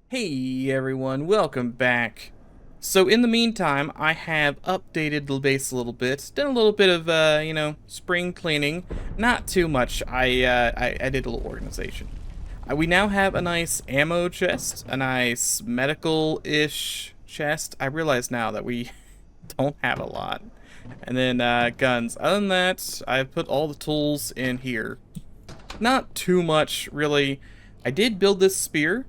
Hey everyone, welcome back. So in the meantime, I have updated the base a little bit, done a little bit of, spring cleaning. Not too much. I did a little organization. We now have a nice ammo chest, a nice medical-ish chest. I realize now that we don't have a lot. And then guns. Other than that, I've put all the tools in here. Not too much, really. I did build this spear.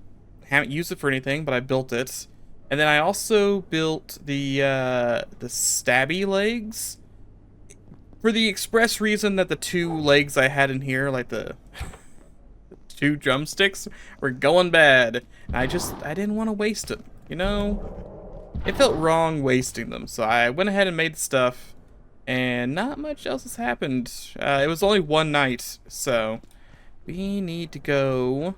Haven't used it for anything, but I built it. And then I also built the stabby legs for the express reason that the two legs I had in here, like the two drumsticks, were going bad. And I didn't want to waste them, you know? It felt wrong wasting them, so I went ahead and made the stuff, and not much else has happened. It was only one night, so we need to go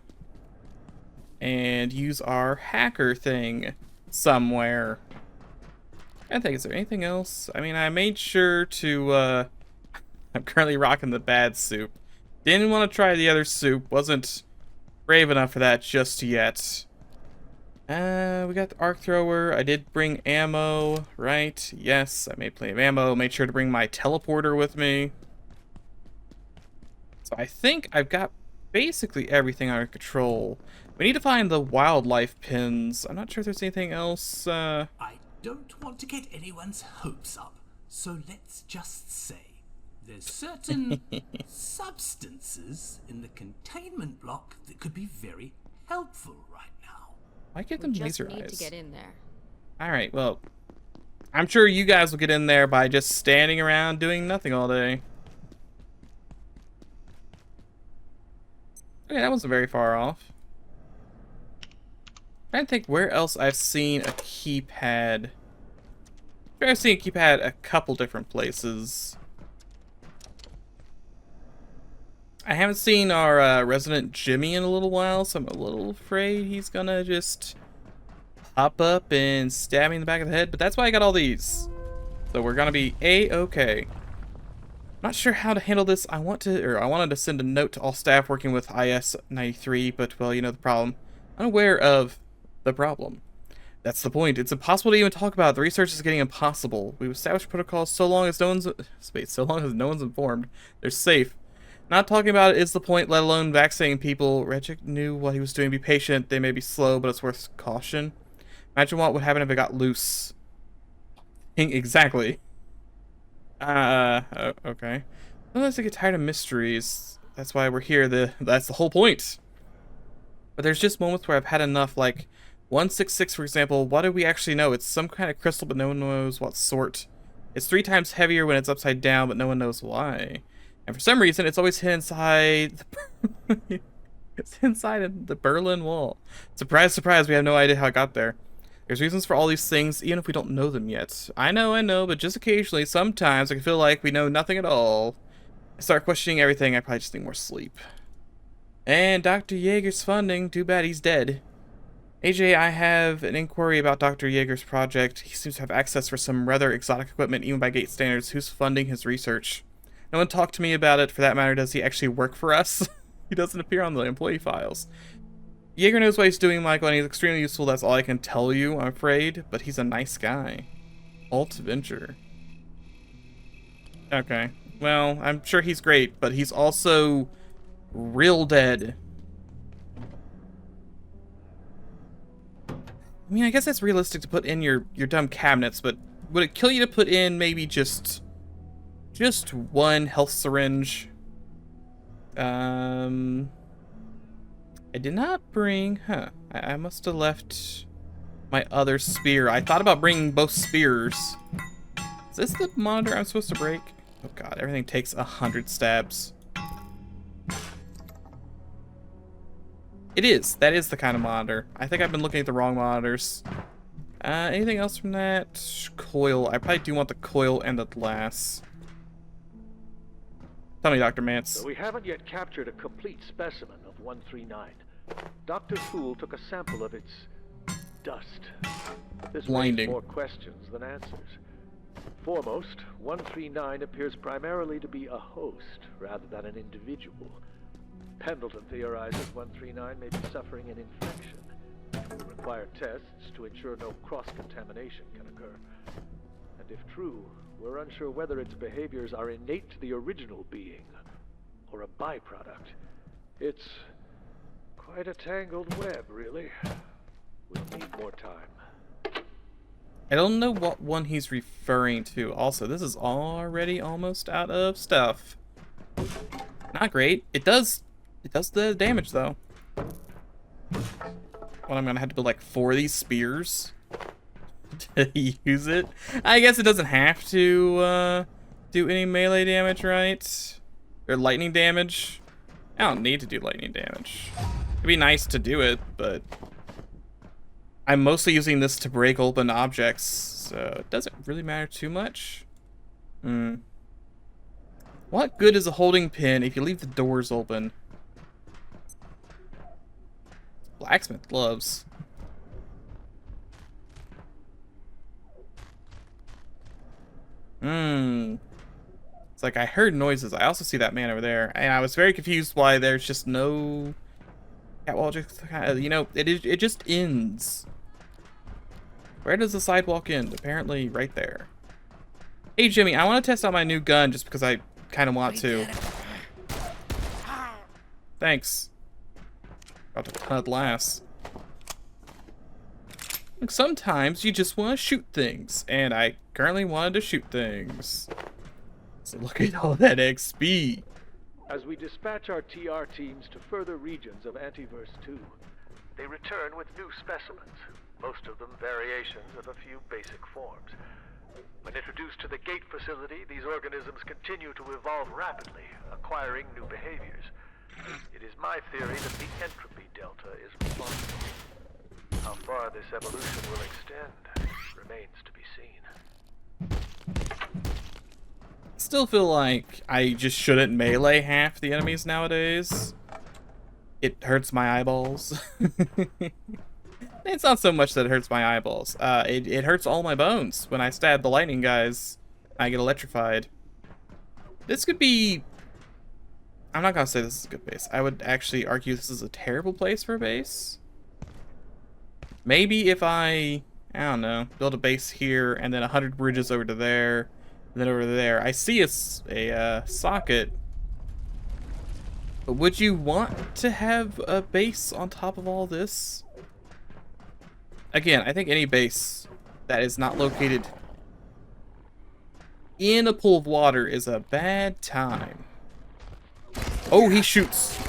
and use our hacker thing somewhere. I think, is there anything else? I mean, I made sure to, I'm currently rocking the bad soup. Didn't want to try the other soup. Wasn't brave enough for that just yet. We got the arc thrower. I did bring ammo, right? Yes, I made plenty of ammo. Made sure to bring my teleporter with me. So I think I've got basically everything under control. We need to find the wildlife pins. I'm not sure if there's anything else. I don't want to get anyone's hopes up, so let's just say there's certain substances in the containment block that could be very helpful right now. Why give them laser just need eyes? to get in there. All right, well, I'm sure you guys will get in there by just standing around doing nothing all day. Okay, that wasn't very far off. I'm trying to think where else I've seen a keypad. I've seen a keypad a couple different places. I haven't seen our resident Jimmy in a little while, so I'm a little afraid he's gonna just hop up and stab me in the back of the head, but that's why I got all these. So we're gonna be A-okay. Not sure how to handle this. I wanted to send a note to all staff working with IS-93, but, well, you know the problem. Unaware of the problem. That's the point. It's impossible to even talk about. The research is getting impossible. We've established protocols so long as no one's informed. They're safe. Not talking about it is the point, let alone vaccinating people. Regic knew what he was doing. Be patient. They may be slow, but it's worth caution. Imagine what would happen if it got loose. Exactly. Okay. Sometimes I get tired of mysteries. That's why we're here. That's the whole point. But there's just moments where I've had enough, like 166, for example. What do we actually know? It's some kind of crystal, but no one knows what sort. It's 3 times heavier when it's upside down, but no one knows why. And for some reason, it's always hidden inside the it's inside the Berlin Wall. Surprise, surprise, we have no idea how it got there. There's reasons for all these things, even if we don't know them yet. I know, but just occasionally, sometimes I can feel like we know nothing at all. I start questioning everything. I probably just need more sleep. And Dr. Yeager's funding. Too bad he's dead. AJ, I have an inquiry about Dr. Yeager's project. He seems to have access for some rather exotic equipment, even by gate standards. Who's funding his research? No one talked to me about it. For that matter, does he actually work for us? He doesn't appear on the employee files. Yeager knows what he's doing, Michael, and he's extremely useful. That's all I can tell you, I'm afraid. But he's a nice guy. Alt Venture. Okay. Well, I'm sure he's great, but he's also real dead. I mean, I guess that's realistic to put in your dumb cabinets, but would it kill you to put in maybe just one health syringe? I did not bring, I must have left my other spear. I thought about bringing both spears. Is this the monitor I'm supposed to break? Oh god, everything takes 100 stabs. It is. That is the kind of monitor. I think I've been looking at the wrong monitors. Anything else from that? Coil. I probably do want the coil and the glass. Tell me, Dr. Mance. We haven't yet captured a complete specimen of 139. Dr. Fool took a sample of its dust. This Blinding. raised more questions than answers. Foremost, 139 appears primarily to be a host rather than an individual. Pendleton theorizes 139 may be suffering an infection, which will require tests to ensure no cross-contamination can occur. And if true, we're unsure whether its behaviors are innate to the original being, or a byproduct. It's quite a tangled web, really. We'll need more time. I don't know what one he's referring to. Also, this is already almost out of stuff. Not great. It does the damage, though. Well, I'm gonna have to build like 4 of these spears to use it. I guess it doesn't have to do any melee damage, right? Or lightning damage. I don't need to do lightning damage. It'd be nice to do it, but I'm mostly using this to break open objects, so it doesn't really matter too much. What good is a holding pin if you leave the doors open? Blacksmith gloves. It's like I heard noises. I also see that man over there, and I was very confused why there's just no catwalk. Just you know, it just ends. Where does the sidewalk end? Apparently, right there. Hey Jimmy, I want to test out my new gun just because I kind of want to. Thanks. Got a ton of glass. Look, sometimes you just want to shoot things, and I currently wanted to shoot things. So look at all that XP. As we dispatch our TR teams to further regions of Antiverse 2, they return with new specimens, most of them variations of a few basic forms. When introduced to the gate facility, these organisms continue to evolve rapidly, acquiring new behaviors. It is my theory that the entropy delta is responsible. How far this evolution will extend remains to be seen. Still feel like I just shouldn't melee half the enemies nowadays. It hurts my eyeballs. It's not so much that it hurts my eyeballs. It hurts all my bones when I stab the lightning guys. I get electrified. This could be... I'm not gonna say this is a good base. I would actually argue this is a terrible place for a base. Maybe if I don't know, build a base here and then 100 bridges over to there, and then over there. I see a socket. But would you want to have a base on top of all this? Again, I think any base that is not located in a pool of water is a bad time. Oh, he shoots.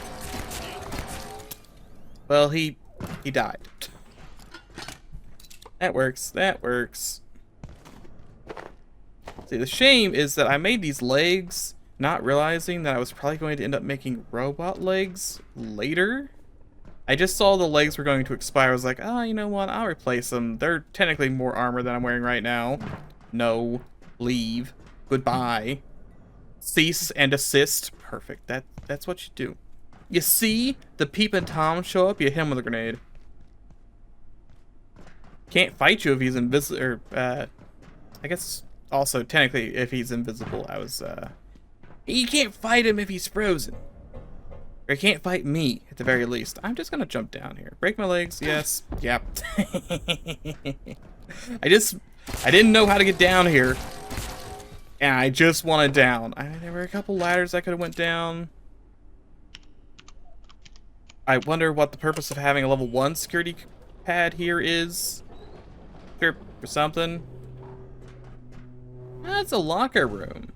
Well, he died. That works. That works. See, the shame is that I made these legs not realizing that I was probably going to end up making robot legs later. I just saw the legs were going to expire. I was like, oh, you know what? I'll replace them. They're technically more armor than I'm wearing right now. No. Leave. Goodbye. Cease and desist. Perfect. That's what you do. You see the Peep and Tom show up, you hit him with a grenade. Can't fight you if he's invisible, or, I guess also, technically, if he's invisible, I was, you can't fight him if he's frozen. Or you can't fight me, at the very least. I'm just gonna jump down here. Break my legs, yes, yep. I didn't know how to get down here. And I just wanted down. I mean, there were a couple ladders I could have went down. I wonder what the purpose of having a level 1 security pad here is. Or something. That's a locker room.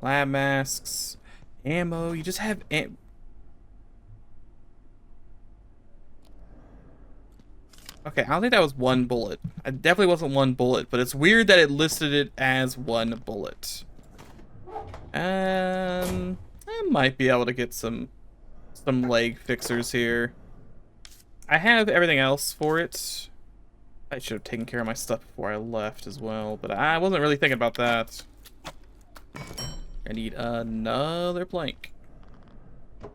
Lab masks. Ammo. You just have okay, I don't think that was 1 bullet. It definitely wasn't 1 bullet, but it's weird that it listed it as 1 bullet. I might be able to get some leg fixers here. I have everything else for it. I should have taken care of my stuff before I left as well, but I wasn't really thinking about that. I need another plank. Of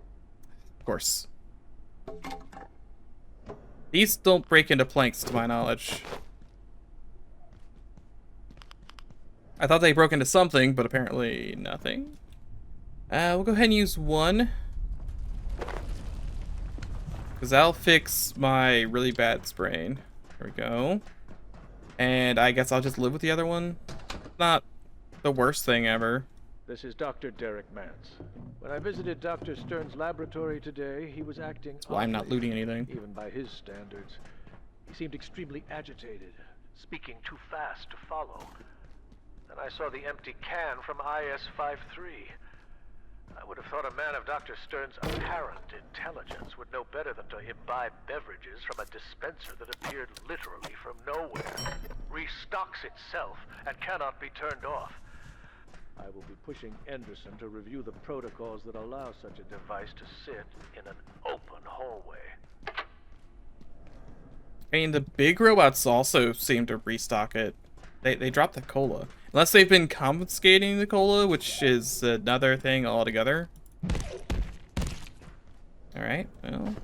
course. These don't break into planks, to my knowledge. I thought they broke into something, but apparently nothing. We'll go ahead and use 1. Because that'll fix my really bad sprain. There we go. And I guess I'll just live with the other one. Not the worst thing ever. This is Dr. Derek Mance. When I visited Dr. Stern's laboratory today, he was acting That's why I'm not oddly, looting anything. even by his standards. He seemed extremely agitated, speaking too fast to follow. Then I saw the empty can from IS-53. I would have thought a man of Dr. Stern's apparent intelligence would know better than to imbibe beverages from a dispenser that appeared literally from nowhere, restocks itself, and cannot be turned off. I will be pushing Anderson to review the protocols that allow such a device to sit in an open hallway. I mean, the big robots also seem to restock it. They dropped the cola. Unless they've been confiscating the cola, which is another thing altogether. Alright, well.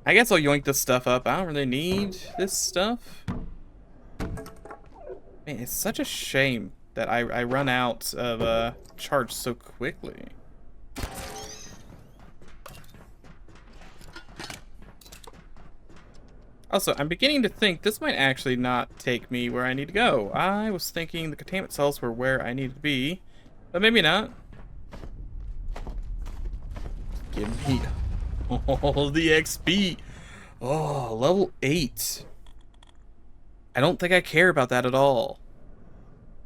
I guess I'll yoink this stuff up. I don't really need this stuff. Man, it's such a shame that I run out of charge so quickly. Also, I'm beginning to think this might actually not take me where I need to go. I was thinking the containment cells were where I need to be, but maybe not. Give me all the XP. Oh, level 8. I don't think I care about that at all.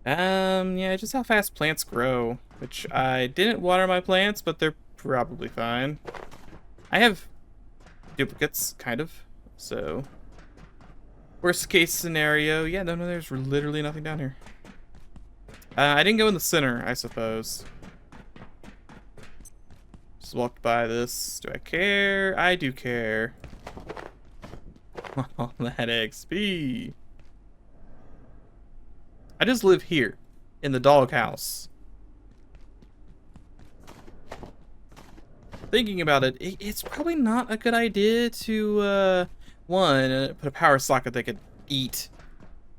Yeah, just how fast plants grow, which I didn't water my plants, but they're probably fine. I have duplicates, kind of, so worst case scenario, yeah, no, there's literally nothing down here. I didn't go in the center, I suppose. Just walked by this. Do I care? I do care. All that XP. I just live here, in the doghouse. Thinking about it, it's probably not a good idea to, one, put a power socket they could eat.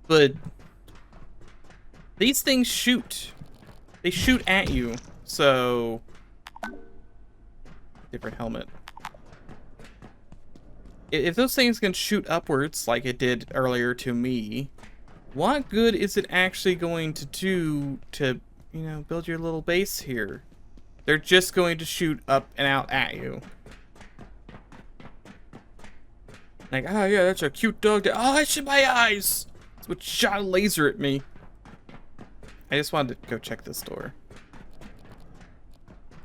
But these things shoot. They shoot at you, so... Different helmet. If those things can shoot upwards, like it did earlier to me, what good is it actually going to do to, you know, build your little base here? They're just going to shoot up and out at you. Like, oh yeah, that's a cute dog. Oh, I shit my eyes! That's what shot a laser at me. I just wanted to go check this door.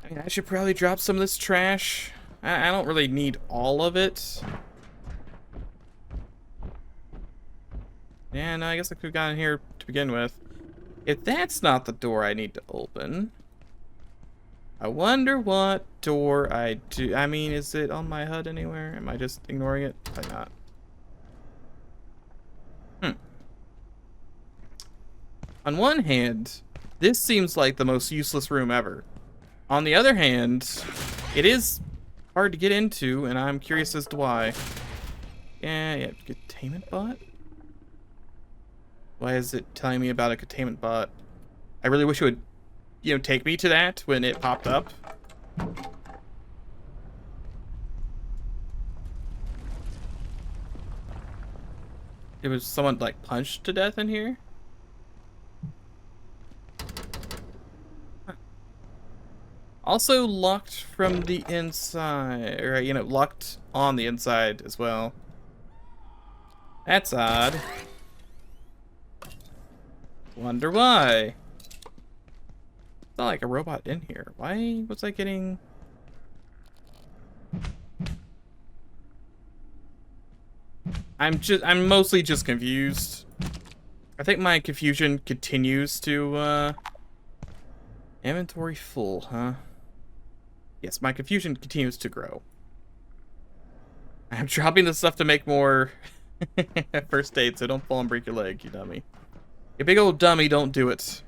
I mean, I should probably drop some of this trash. I don't really need all of it. Yeah, no, I guess I could have gotten here to begin with. If that's not the door I need to open, I wonder what door I do. I mean, is it on my HUD anywhere? Am I just ignoring it? Probably not. On one hand, this seems like the most useless room ever. On the other hand, it is hard to get into, and I'm curious as to why. Yeah, containment bot? Why is it telling me about a containment bot? I really wish it would, you know, take me to that when it popped up. It was someone like punched to death in here. Huh. Also locked from the inside, or you know, locked on the inside as well. That's odd. Wonder why. It's not like a robot in here. Why was I getting... I'm mostly just confused. I think my confusion continues to, inventory full, huh? Yes, my confusion continues to grow. I'm dropping the stuff to make more first aid, so don't fall and break your leg, you dummy. You big old dummy, don't do it.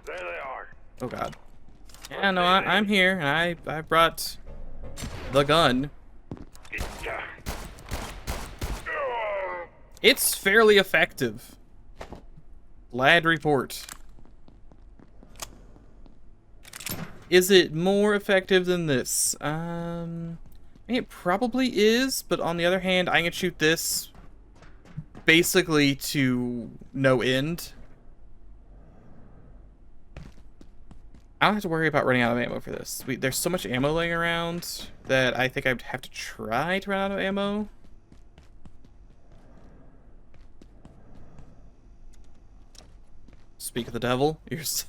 There they are. Oh god. Yeah, no, I'm here, and I brought the gun. It's fairly effective. Glad report. Is it more effective than this? I mean, it probably is, but on the other hand, I can shoot this basically to no end. I don't have to worry about running out of ammo for this. There's so much ammo laying around that I think I'd have to try to run out of ammo. Speak of the devil, here's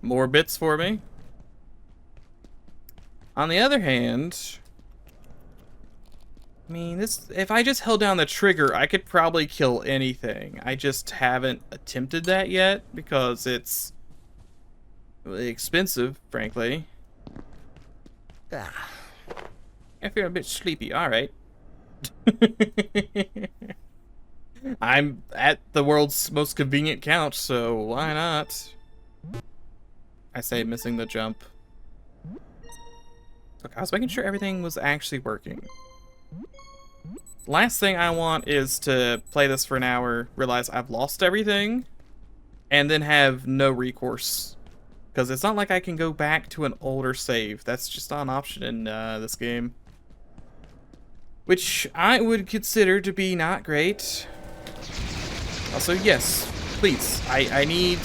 more bits for me. On the other hand, I mean, if I just held down the trigger, I could probably kill anything. I just haven't attempted that yet because it's really expensive, frankly. I feel a bit sleepy. All right. I'm at the world's most convenient couch, so why not? I say missing the jump. Okay, I was making sure everything was actually working. Last thing I want is to play this for an hour, realize I've lost everything, and then have no recourse. Because it's not like I can go back to an older save. That's just not an option in this game. Which I would consider to be not great. Also, yes, please, I need...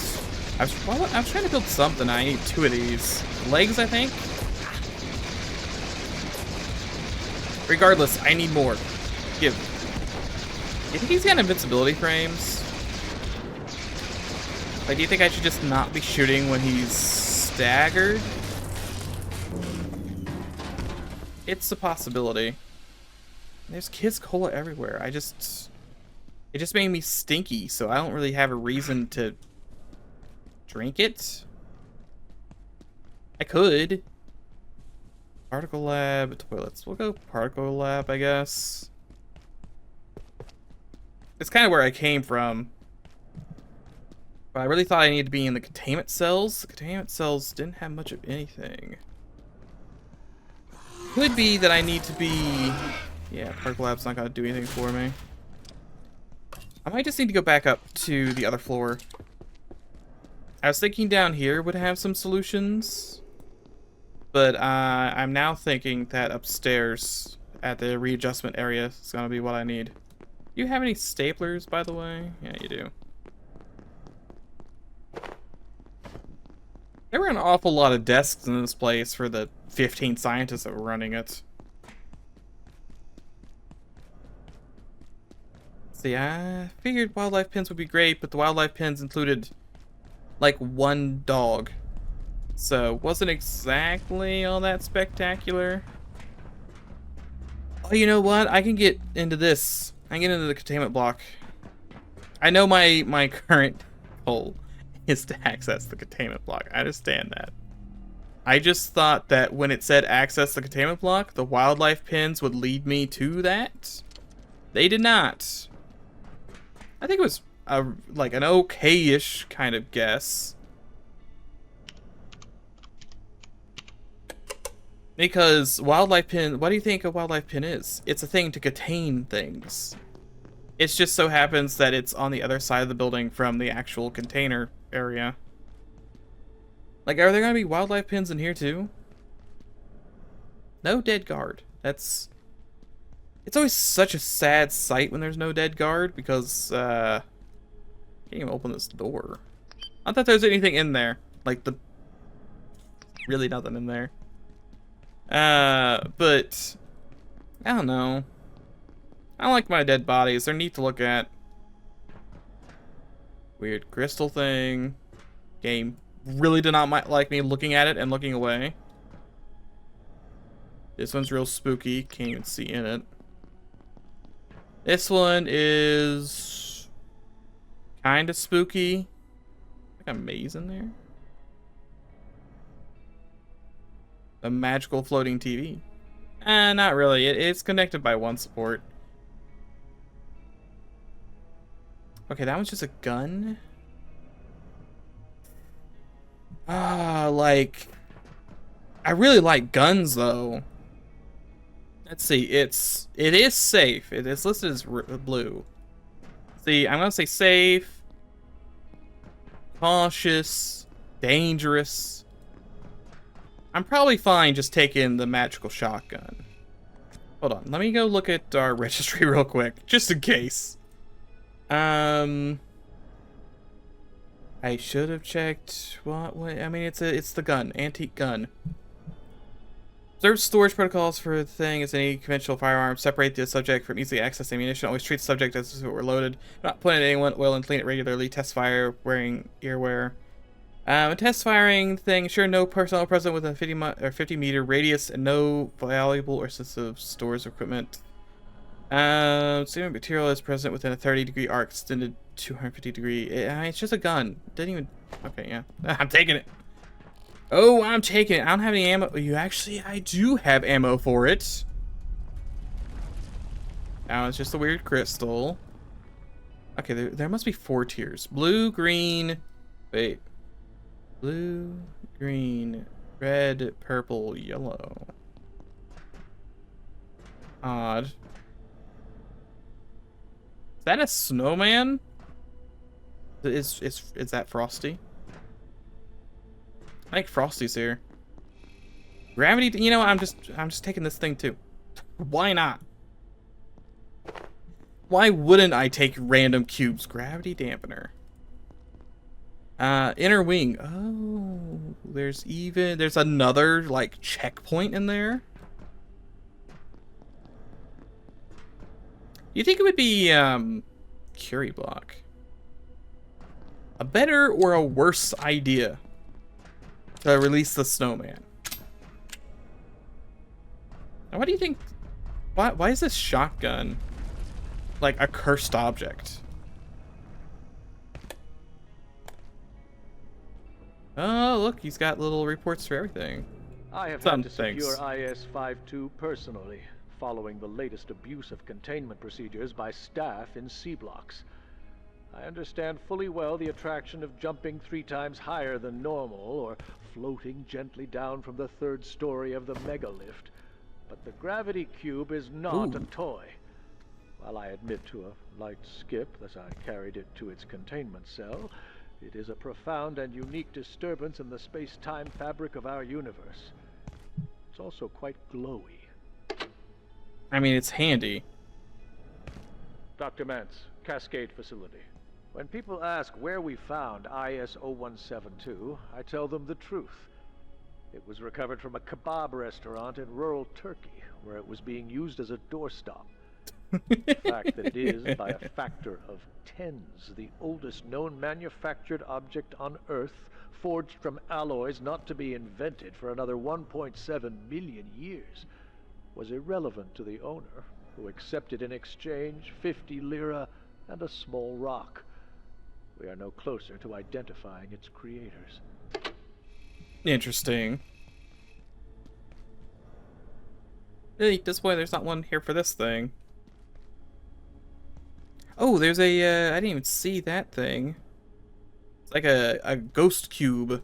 I was trying to build something. I need 2 of these. Legs, I think? Regardless, I need more. Give. You think he's got invincibility frames? Like, do you think I should just not be shooting when he's staggered? It's a possibility. There's Kiss Cola everywhere. It just made me stinky, so I don't really have a reason to drink it. I could. Particle lab, toilets. We'll go particle lab, I guess. It's kind of where I came from. But I really thought I needed to be in the containment cells. The containment cells didn't have much of anything. Could be that I need to be... Yeah, particle lab's not going to do anything for me. I might just need to go back up to the other floor. I was thinking down here would have some solutions. But I'm now thinking that upstairs at the readjustment area is going to be what I need. Do you have any staplers, by the way? Yeah, you do. There were an awful lot of desks in this place for the 15 scientists that were running it. See, I figured wildlife pens would be great, but the wildlife pens included like 1 dog. So, wasn't exactly all that spectacular. Oh, you know what? I can get into this. I can get into the containment block. I know my current goal is to access the containment block. I understand that. I just thought that when it said access the containment block, the wildlife pens would lead me to that. They did not. I think it was like an okay-ish kind of guess. Because wildlife pen, what do you think a wildlife pen is? It's a thing to contain things. It just so happens that it's on the other side of the building from the actual container area. Like, are there gonna be wildlife pens in here too? No dead guard. It's always such a sad sight when there's no dead guard because, can't even open this door. Not that there's anything in there. Like, really nothing in there. But I don't know. I don't like my dead bodies. They're neat to look at. Weird crystal thing. Game really did not like me looking at it and looking away. This one's real spooky. Can't even see in it. This one is kind of spooky. Like a maze in there. A magical floating TV. Not really. It's connected by 1 support. Okay, that one's just a gun. Like... I really like guns, though. Let's see. It is safe. It is listed as blue. See, I'm gonna say safe. Cautious. Dangerous. I'm probably fine just taking the magical shotgun. Hold on. Let me go look at our registry real quick, just in case. I should have checked. What? I mean, it's the gun, antique gun. Observe storage protocols for the thing as any conventional firearm. Separate the subject from easily accessed ammunition. Always treat the subject as if it were loaded. Do not point at anyone. Oil and clean it regularly. Test fire wearing earwear. A test firing thing. Ensure no personnel present within a 50-meter radius and no valuable or sensitive stores or equipment. Assuming material is present within a 30-degree arc extended 250 degree. It's just a gun. Didn't even. Okay, yeah. I'm taking it. Oh, I'm taking it. I don't have any ammo. I do have ammo for it. Now it's just a weird crystal. Okay, there must be 4 tiers. Blue, green. Wait. Blue, green, red, purple, yellow. Odd. Is that a snowman? Is that Frosty? I think Frosty's here. Gravity, you know what? I'm just taking this thing too. Why not? Why wouldn't I take random cubes? Gravity dampener. Inner wing. Oh, there's another like checkpoint in there. You think it would be Curie block? A better or a worse idea to release the snowman? Now, what do you think? Why is this shotgun like a cursed object? Oh, look, he's got little reports for everything. I have Some had to things. secure IS-52 personally, following the latest abuse of containment procedures by staff in C-blocks. I understand fully well the attraction of jumping 3 times higher than normal, or floating gently down from the 3rd story of the megalift. But the gravity cube is not a toy. While I admit to a light skip as I carried it to its containment cell, it is a profound and unique disturbance in the space-time fabric of our universe. It's also quite glowy. I mean, it's handy. Dr. Mance, Cascade Facility. When people ask where we found IS-0172, I tell them the truth. It was recovered from a kebab restaurant in rural Turkey, where it was being used as a doorstop. The fact that it is, by a factor of 10s, the oldest known manufactured object on Earth, forged from alloys not to be invented for another 1.7 million years, was irrelevant to the owner, who accepted in exchange 50 lira and a small rock. We are no closer to identifying its creators. Interesting. Hey, this way, there's not one here for this thing. Oh, there's a, I didn't even see that thing. It's like a ghost cube.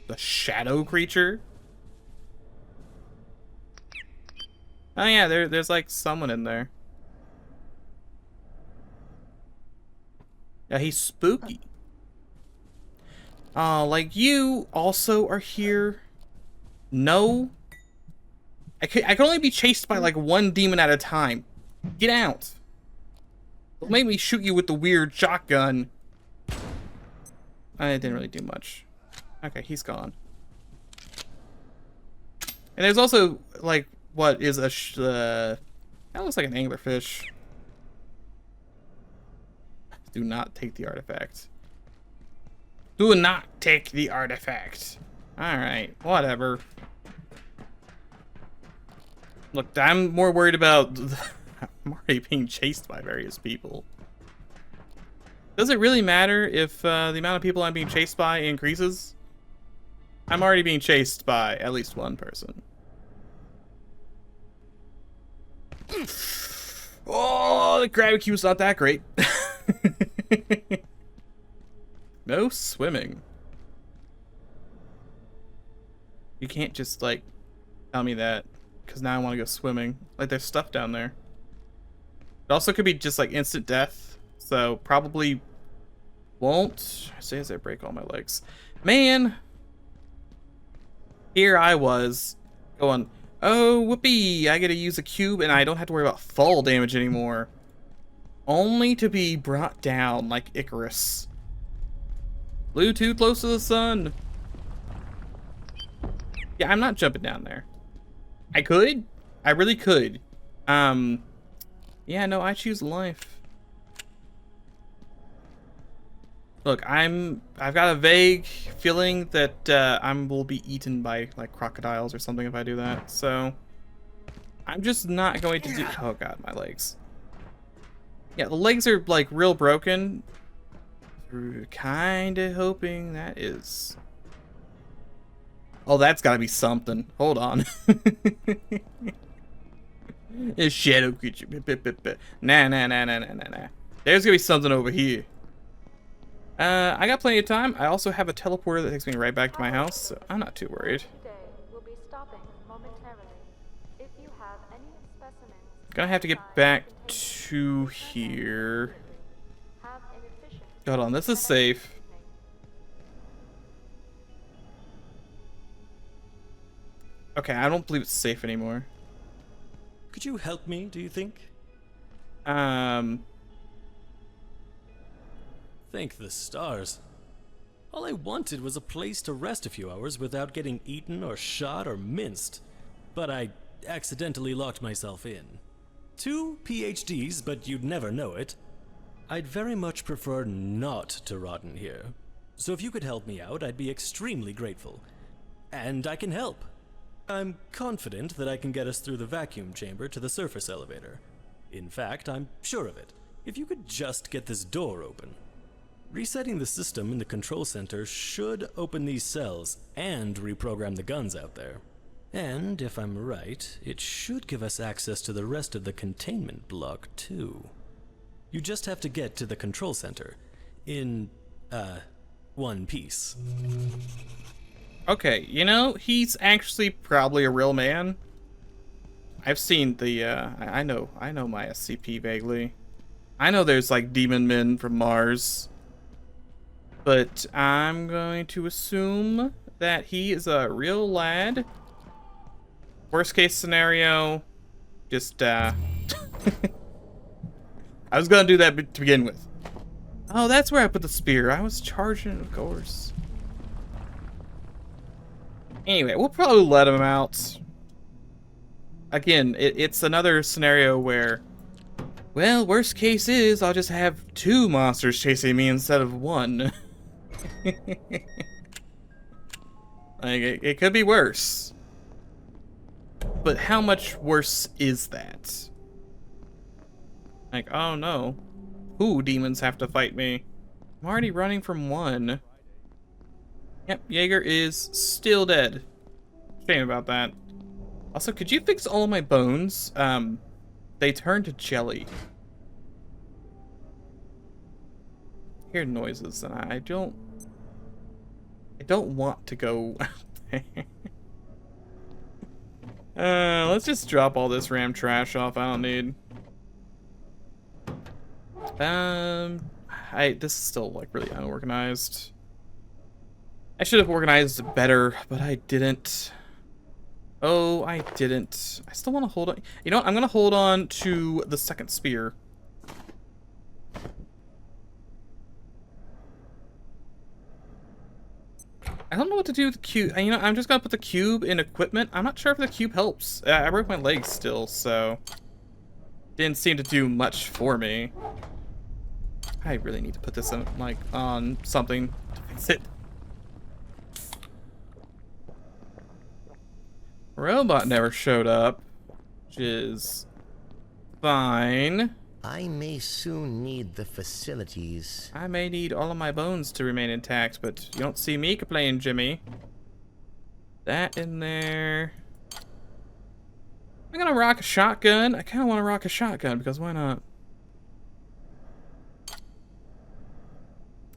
The shadow creature? Oh yeah, there's like someone in there. Yeah, he's spooky. Like you also are here? No? I can only be chased by like one demon at a time. Get out. Don't make me shoot you with the weird shotgun. I didn't really do much. Okay, he's gone. And there's also like what is a that looks like an anglerfish. Do not take the artifact. Do not take the artifact. Alright, whatever. Look, I'm more worried about... I'm already being chased by various people. Does it really matter if the amount of people I'm being chased by increases? I'm already being chased by at least one person. Oh, the gravity cube's not that great. No swimming. You can't just, like, tell me that, because now I want to go swimming. Like, there's stuff down there. It also could be just, like, instant death, so probably won't. I say as I break all my legs. Man! Here I was going, oh, whoopee, I get to use a cube and I don't have to worry about fall damage anymore. Only to be brought down like Icarus. Flew too close to the sun. Yeah, I'm not jumping down there. I could. I really could. Yeah, no, I choose life. Look, I've got a vague feeling that I will be eaten by like crocodiles or something if I do that. So I'm just not going to do. Oh god, my legs. Yeah, the legs are like real broken. Kinda hoping that is. Oh, that's gotta be something. Hold on. It's shadow creature. Nah. There's gonna be something over here. I got plenty of time. I also have a teleporter that takes me right back to my house, so I'm not too worried. Gonna have to get back to here. Hold on, this is safe. Okay, I don't believe it's safe anymore. Could you help me, do you think? Thank the stars. All I wanted was a place to rest a few hours without getting eaten or shot or minced. But I accidentally locked myself in. 2 PhDs, but you'd never know it. I'd very much prefer not to rot in here. So if you could help me out, I'd be extremely grateful. And I can help. I'm confident that I can get us through the vacuum chamber to the surface elevator. In fact, I'm sure of it. If you could just get this door open. Resetting the system in the control center should open these cells and reprogram the guns out there. And if I'm right, it should give us access to the rest of the containment block too. You just have to get to the control center in, one piece. Okay, you know, he's actually probably a real man. I've seen the, I know my SCP vaguely. I know there's like demon men from Mars. But I'm going to assume that he is a real lad. Worst case scenario, just, I was gonna do that to begin with. Oh, that's where I put the spear. I was charging, of course. Anyway, we'll probably let him out. Again, it's another scenario where, well, worst case is I'll just have 2 monsters chasing me instead of 1. Like, it could be worse. But how much worse is that? Like, oh no. Ooh, demons have to fight me. I'm already running from 1. Yep, Jaeger is still dead. Shame about that. Also, could you fix all of my bones? They turn to jelly. I hear noises, and I don't want to go out there. Let's just drop all this RAM trash off I don't need. This is still like really unorganized. I should have organized it better, but I didn't. Oh, I didn't. I still want to hold on. You know what? I'm going to hold on to the second spear. I don't know what to do with the cube. You know, I'm just going to put the cube in equipment. I'm not sure if the cube helps. I broke my leg still, so didn't seem to do much for me. I really need to put this on, like, on something to fix it. Robot never showed up, which is fine. I may soon need the facilities. I may need all of my bones to remain intact, but you don't see me complaining, Jimmy. That in there. I'm gonna rock a shotgun. I kind of want to rock a shotgun because why not?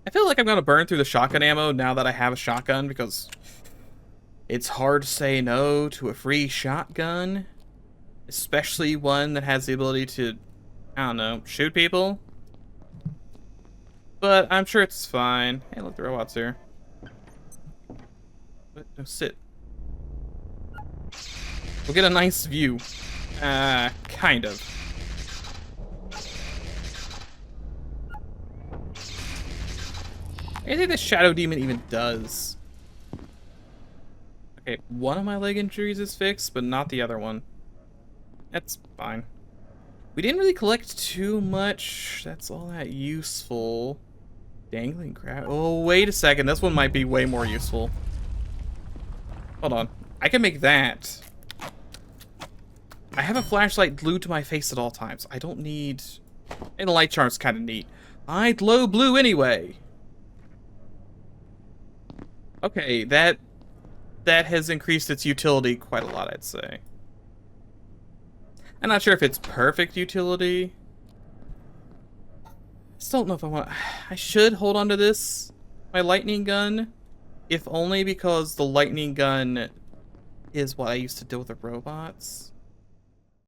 I feel like I'm gonna burn through the shotgun ammo now that I have a shotgun because it's hard to say no to a free shotgun, especially one that has the ability to, I don't know, shoot people. But I'm sure it's fine. Hey, look, the robot's here. What? No, sit. We'll get a nice view. Kind of. I think the Shadow Demon even does. Okay, one of my leg injuries is fixed, but not the other one. That's fine. We didn't really collect too much. That's all that useful. Dangling crab. Oh, wait a second. This one might be way more useful. Hold on. I can make that. I have a flashlight glued to my face at all times. I don't need... And the light charm's kind of neat. I glow blue anyway. Okay, that has increased its utility quite a lot, I'd say. I'm not sure if it's perfect utility. Still don't know if I want... I should hold on to this, my lightning gun, if only because the lightning gun is what I used to deal with the robots.